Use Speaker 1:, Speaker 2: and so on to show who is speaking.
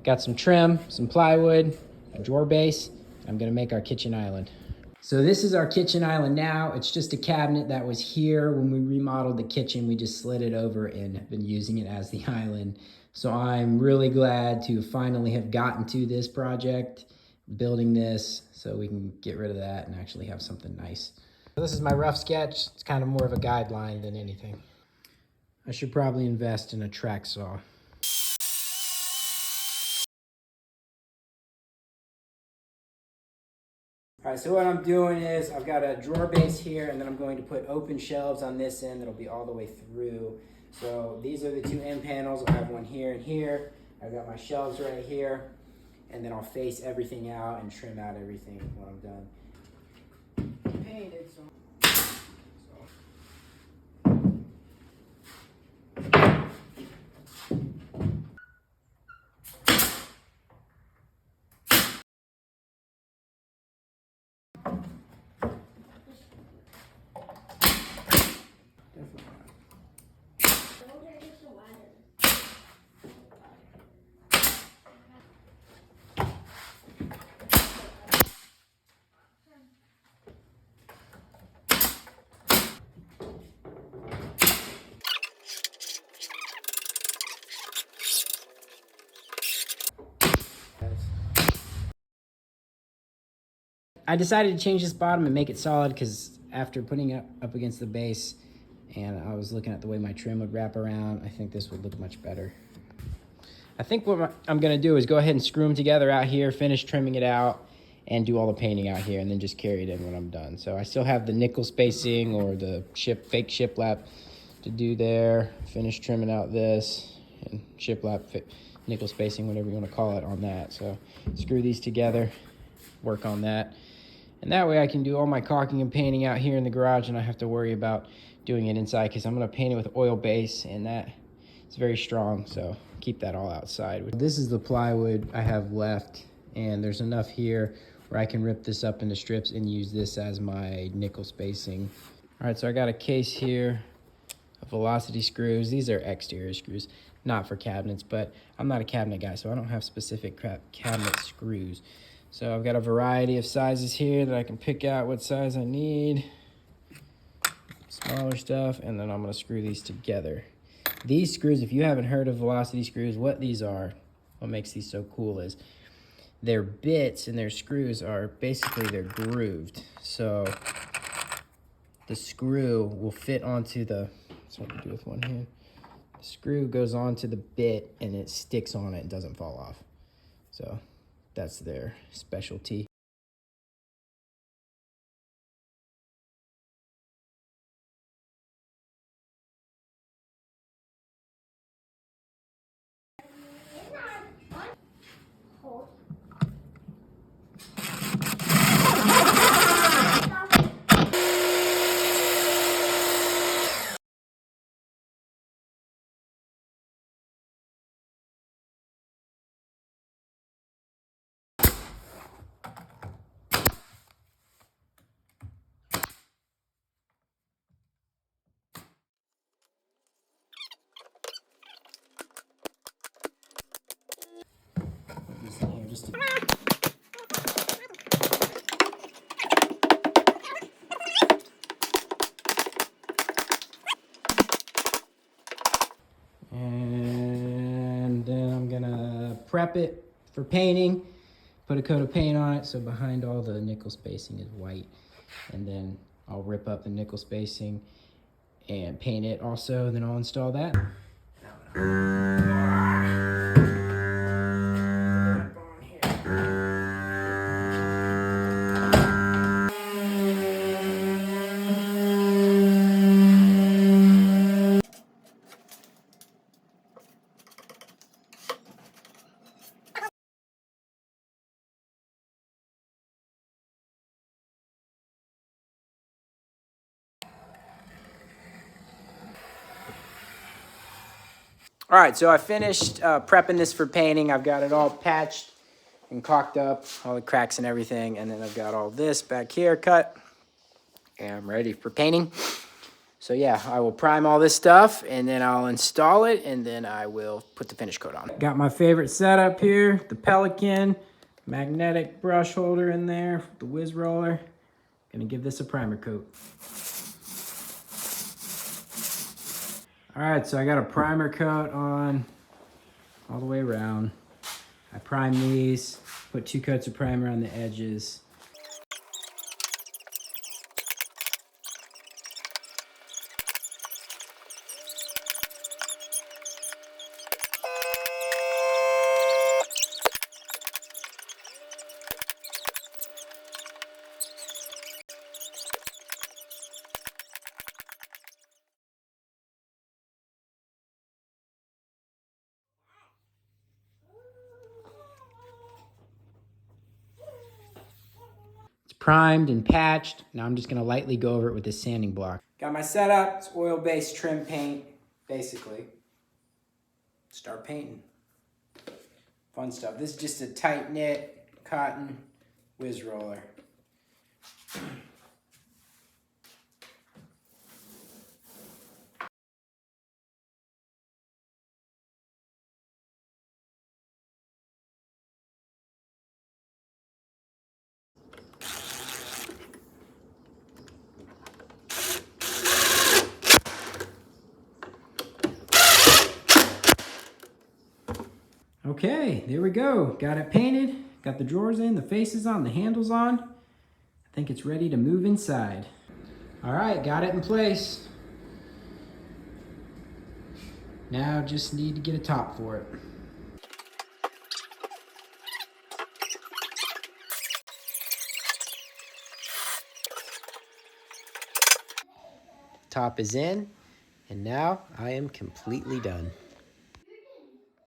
Speaker 1: Got some trim, some plywood, a drawer base. I'm gonna make our kitchen island. So this is our kitchen island now. It's just a cabinet that was here when we remodeled the kitchen. We just slid it over and have been using it as the island. So I'm really glad to finally have gotten to this project, building this, so we can get rid of that and actually have something nice. So this is my rough sketch. It's kind of more of a guideline than anything. I should probably invest in a track saw. All right, so what I'm doing is I've got a drawer base here, and then I'm going to put open shelves on this end that'll be all the way through. So these are the two end panels. I'll have one here and here. I've got my shelves right here, and then I'll face everything out and trim out everything when I'm done. Painted, so. I decided to change this bottom and make it solid because after putting it up against the base and I was looking at the way my trim would wrap around, I think this would look much better. I think what I'm gonna do is go ahead and screw them together out here, finish trimming it out, and do all the painting out here, and then just carry it in when I'm done. So I still have the nickel spacing or the fake shiplap to do there. Finish trimming out this and shiplap, nickel spacing, whatever you wanna call it on that. So screw these together, work on that. And that way I can do all my caulking and painting out here in the garage and I have to worry about doing it inside because I'm gonna paint it with oil base and that is very strong, so keep that all outside. This is the plywood I have left and there's enough here where I can rip this up into strips and use this as my nickel spacing. All right, so I got a case here of Velocity screws. These are exterior screws, not for cabinets, but I'm not a cabinet guy, so I don't have specific cabinet screws. So I've got a variety of sizes here that I can pick out what size I need. Smaller stuff, and then I'm gonna screw these together. These screws, if you haven't heard of Velocity screws, what these are, what makes these so cool is their bits and their screws are basically, they're grooved. So the screw will fit onto the, so I can do with one hand. The screw goes onto the bit and it sticks on it and doesn't fall off. So that's their specialty. And then I'm gonna prep it for painting, put a coat of paint on it so behind all the nickel spacing is white. And then I'll rip up the nickel spacing and paint it also, and then I'll install that. All right, so I finished prepping this for painting. I've got it all patched and caulked up, all the cracks and everything. And then I've got all this back here cut. And I'm ready for painting. So yeah, I will prime all this stuff and then I'll install it and then I will put the finish coat on. Got my favorite setup here, the Pelican magnetic brush holder in there, the Whiz Roller. Gonna give this a primer coat. All right, so I got a primer coat on all the way around. I prime these, put 2 coats of primer on the edges. It's primed and patched. Now I'm just gonna lightly go over it with this sanding block. Got my setup, it's oil-based trim paint, basically. Start painting. Fun stuff. This is just a tight knit cotton Whiz Roller. Okay, there we go. Got it painted, got the drawers in, the faces on, the handles on. I think it's ready to move inside. All right, got it in place. Now just need to get a top for it. Top is in, and now I am completely done.